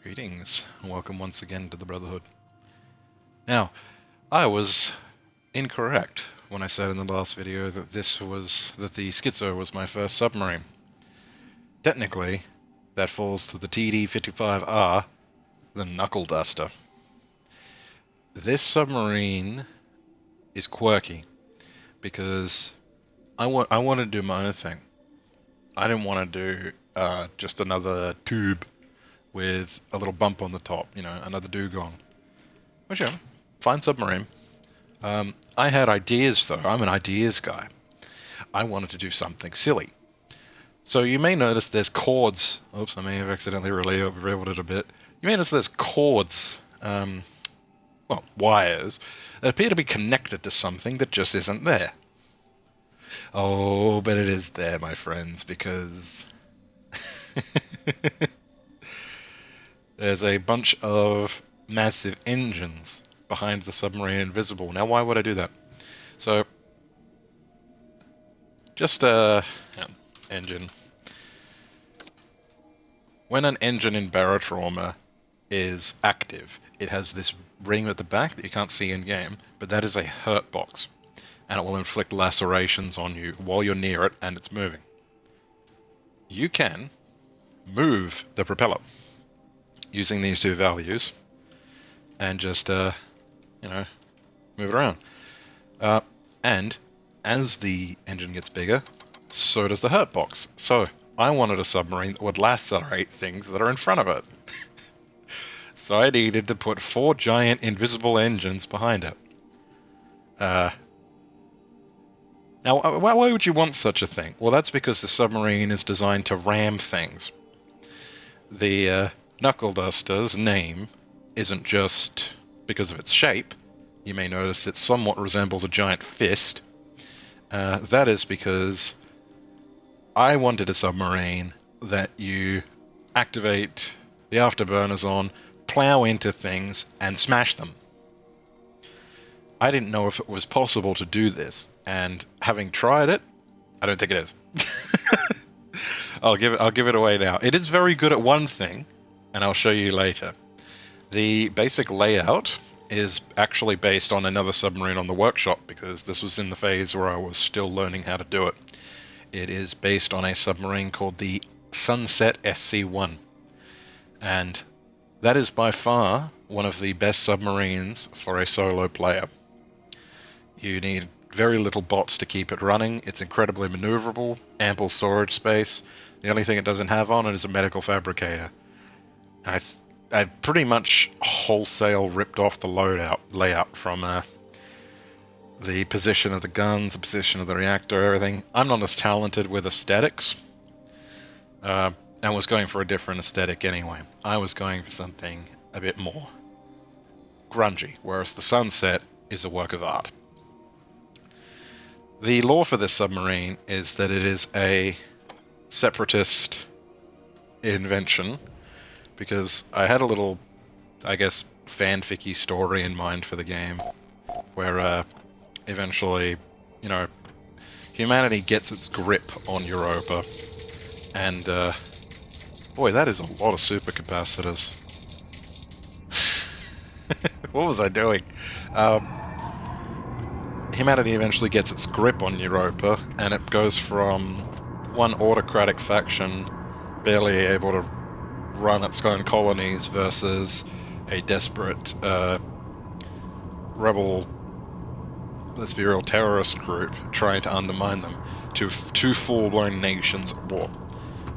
Greetings, and welcome once again to the Brotherhood. Now, I was incorrect when I said in the last video that the Schizo was my first submarine. Technically, that falls to the TD-55R, the Knuckleduster. This submarine is quirky because I want to do my own thing. I didn't want to do just another tube with a little bump on the top, another dugong. Which, fine submarine. I had ideas, though. I'm an ideas guy. I wanted to do something silly. So you may notice there's cords. Oops, I may have accidentally revealed it a bit. You may notice there's cords, wires, that appear to be connected to something that just isn't there. Oh, but it is there, my friends, because there's a bunch of massive engines behind the submarine invisible. Now, why would I do that? So, just engine. When an engine in Barotrauma is active, it has this ring at the back that you can't see in game, but that is a hurt box, and it will inflict lacerations on you while you're near it and it's moving. You can move the propeller using these two values and just, move it around. And as the engine gets bigger, so does the hurt box. So I wanted a submarine that would lacerate things that are in front of it. So I needed to put 4 giant invisible engines behind it. Now, why would you want such a thing? Well, that's because the submarine is designed to ram things. The Knuckleduster's name isn't just because of its shape. You may notice it somewhat resembles a giant fist. That is because I wanted a submarine that you activate the Afterburners on, plow into things, and smash them. I didn't know if it was possible to do this, and having tried it, I don't think it is. I'll give it away now. It is very good at one thing, and I'll show you later. The basic layout is actually based on another submarine on the workshop, because this was in the phase where I was still learning how to do it. It is based on a submarine called the Sunset SC-1. And that is by far one of the best submarines for a solo player. You need very little bots to keep it running. It's incredibly maneuverable, ample storage space. The only thing it doesn't have on it is a medical fabricator. I've pretty much wholesale ripped off the layout from the position of the guns, the position of the reactor, everything. I'm not as talented with aesthetics, and was going for a different aesthetic anyway. I was going for something a bit more grungy, whereas the Sunset is a work of art. The lore for this submarine is that it is a Separatist invention, because I had a little, I guess, fanficky story in mind for the game, where eventually, humanity gets its grip on Europa, and boy, that is a lot of supercapacitors. What was I doing? Humanity eventually gets its grip on Europa, and it goes from one autocratic faction barely able to run its own colonies versus a desperate rebel, let's be real, terrorist group trying to undermine them, to two full-blown nations at war.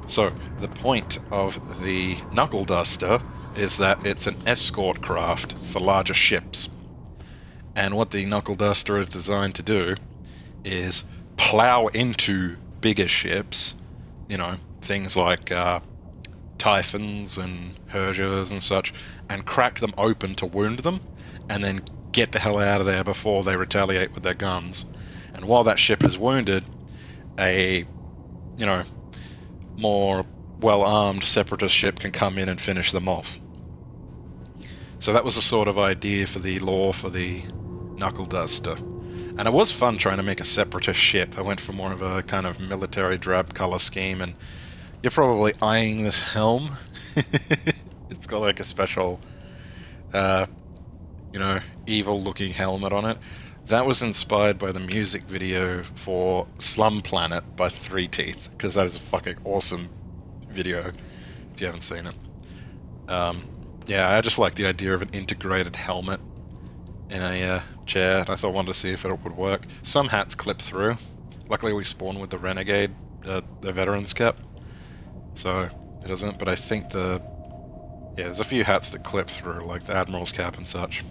So the point of the Knuckleduster is that it's an escort craft for larger ships. And what the Knuckleduster is designed to do is plow into bigger ships, things like Typhons and Hergers and such, and crack them open to wound them, and then get the hell out of there before they retaliate with their guns. And while that ship is wounded, a, more well-armed Separatist ship can come in and finish them off. So that was the sort of idea for the lore for the Knuckleduster. And it was fun trying to make a Separatist ship. I went for more of a kind of military drab color scheme, and you're probably eyeing this helm. got like a special, uh, evil-looking helmet on it. That was inspired by the music video for Slum Planet by Three Teeth, because that is a fucking awesome video if you haven't seen it. Yeah, I just like the idea of an integrated helmet in a chair, and I thought I wanted to see if it would work. Some hats clip through. Luckily we spawn with the Renegade, the Veteran's cap, so it doesn't, but I think there's a few hats that clip through, like the Admiral's cap and such.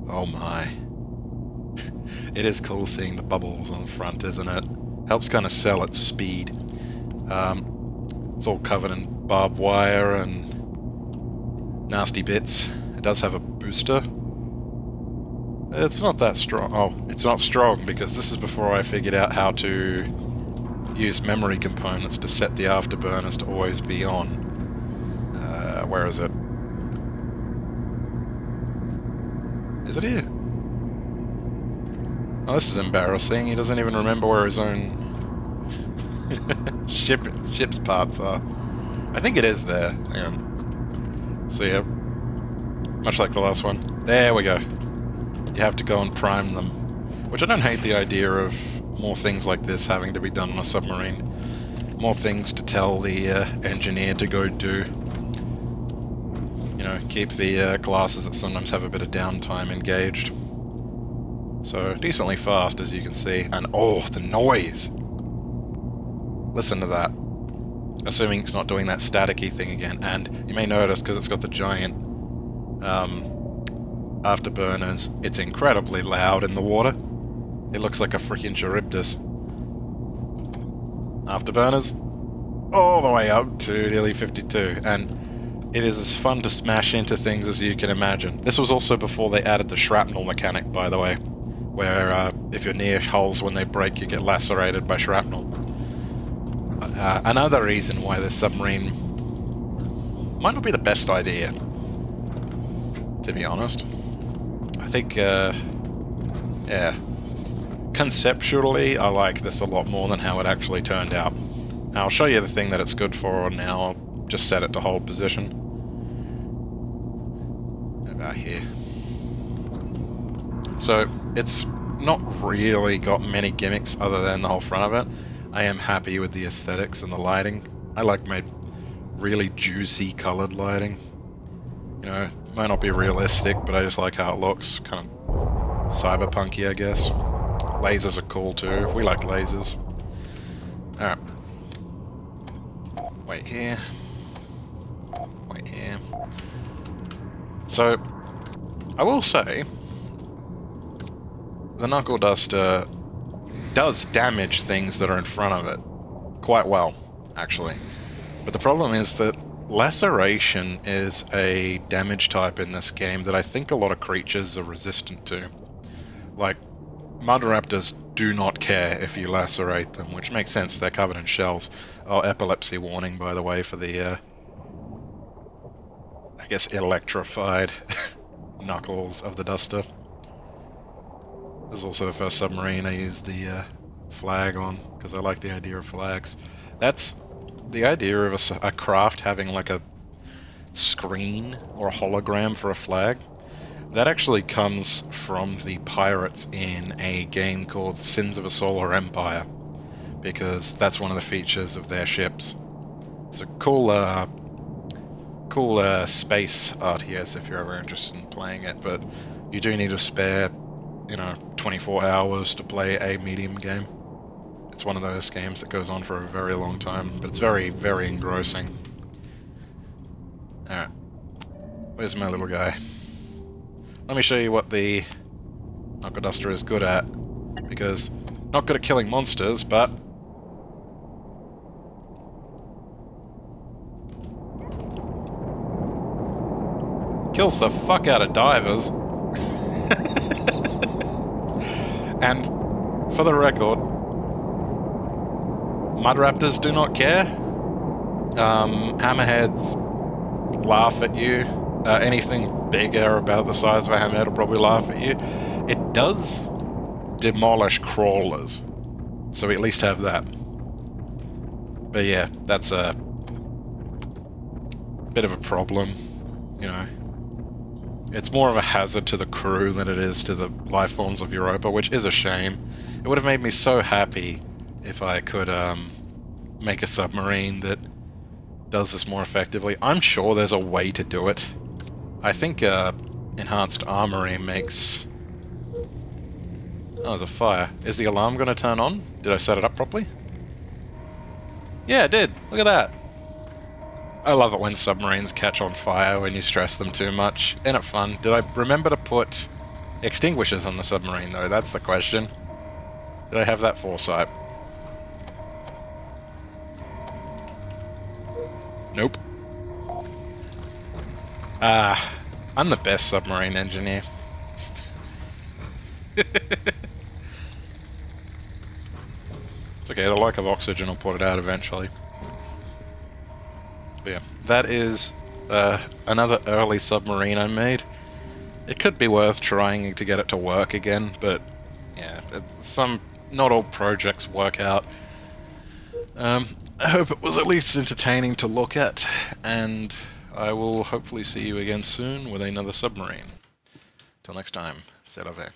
Oh my. It is cool seeing the bubbles on the front, isn't it? Helps kind of sell its speed. It's all covered in barbed wire and nasty bits. It does have a booster. It's not that strong. Oh, it's not strong because this is before I figured out how to use memory components to set the Afterburners to always be on. Where is it? Is it here? Oh, this is embarrassing. He doesn't even remember where his own ship's parts are. I think it is there. Hang on. So yeah, much like the last one. There we go. You have to go and prime them. Which I don't hate the idea of more things like this having to be done on a submarine. More things to tell the engineer to go do. Keep the classes that sometimes have a bit of downtime engaged. So, decently fast, as you can see. And, oh, the noise! Listen to that. Assuming it's not doing that staticky thing again. And you may notice, because it's got the giant Afterburners, it's incredibly loud in the water. It looks like a freaking Charybdis. Afterburners, all the way up to nearly 52. And it is as fun to smash into things as you can imagine. This was also before they added the shrapnel mechanic, by the way, where if you're near hulls when they break, you get lacerated by shrapnel. Another reason why this submarine might not be the best idea, to be honest. I think, yeah. Conceptually, I like this a lot more than how it actually turned out. I'll show you the thing that it's good for now. I'll just set it to hold position. About here. So, it's not really got many gimmicks other than the whole front of it. I am happy with the aesthetics and the lighting. I like my really juicy colored lighting. It might not be realistic, but I just like how it looks. Kind of cyberpunky, I guess. Lasers are cool too. We like lasers. Alright. Wait here. Wait here. So, I will say, the Knuckleduster does damage things that are in front of it quite well, actually. But the problem is that laceration is a damage type in this game that I think a lot of creatures are resistant to. Like, mud raptors do not care if you lacerate them, which makes sense, they're covered in shells. Oh, epilepsy warning, by the way, for the, I guess, electrified knuckles of the Duster. This is also the first submarine I used the flag on, because I like the idea of flags. That's the idea of a craft having like a screen or a hologram for a flag. That actually comes from the pirates in a game called Sins of a Solar Empire, because that's one of the features of their ships. It's a cool space RTS if you're ever interested in playing it, but you do need to spare, 24 hours to play a medium game. It's one of those games that goes on for a very long time, but it's very, very engrossing. Alright. Where's my little guy? Let me show you what the Knuckleduster is good at, because not good at killing monsters, but kills the fuck out of divers. And for the record, mud raptors do not care. Hammerheads laugh at you. Anything bigger, about the size of a hammerhead, will probably laugh at you. It does demolish crawlers, so we at least have that. But yeah, that's bit of a problem, you know. It's more of a hazard to the crew than it is to the life forms of Europa, which is a shame. It would have made me so happy if I could make a submarine that does this more effectively. I'm sure there's a way to do it. I think enhanced armory makes... Oh, there's a fire. Is the alarm going to turn on? Did I set it up properly? Yeah, it did. Look at that. I love it when submarines catch on fire when you stress them too much. Isn't it fun? Did I remember to put extinguishers on the submarine, though? That's the question. Did I have that foresight? Nope. I'm the best submarine engineer. It's okay, the lack of oxygen will put it out eventually. But yeah, that is another early submarine I made. It could be worth trying to get it to work again, but yeah, not all projects work out. I hope it was at least entertaining to look at, and I will hopefully see you again soon with another submarine. Till next time, c'est la vie.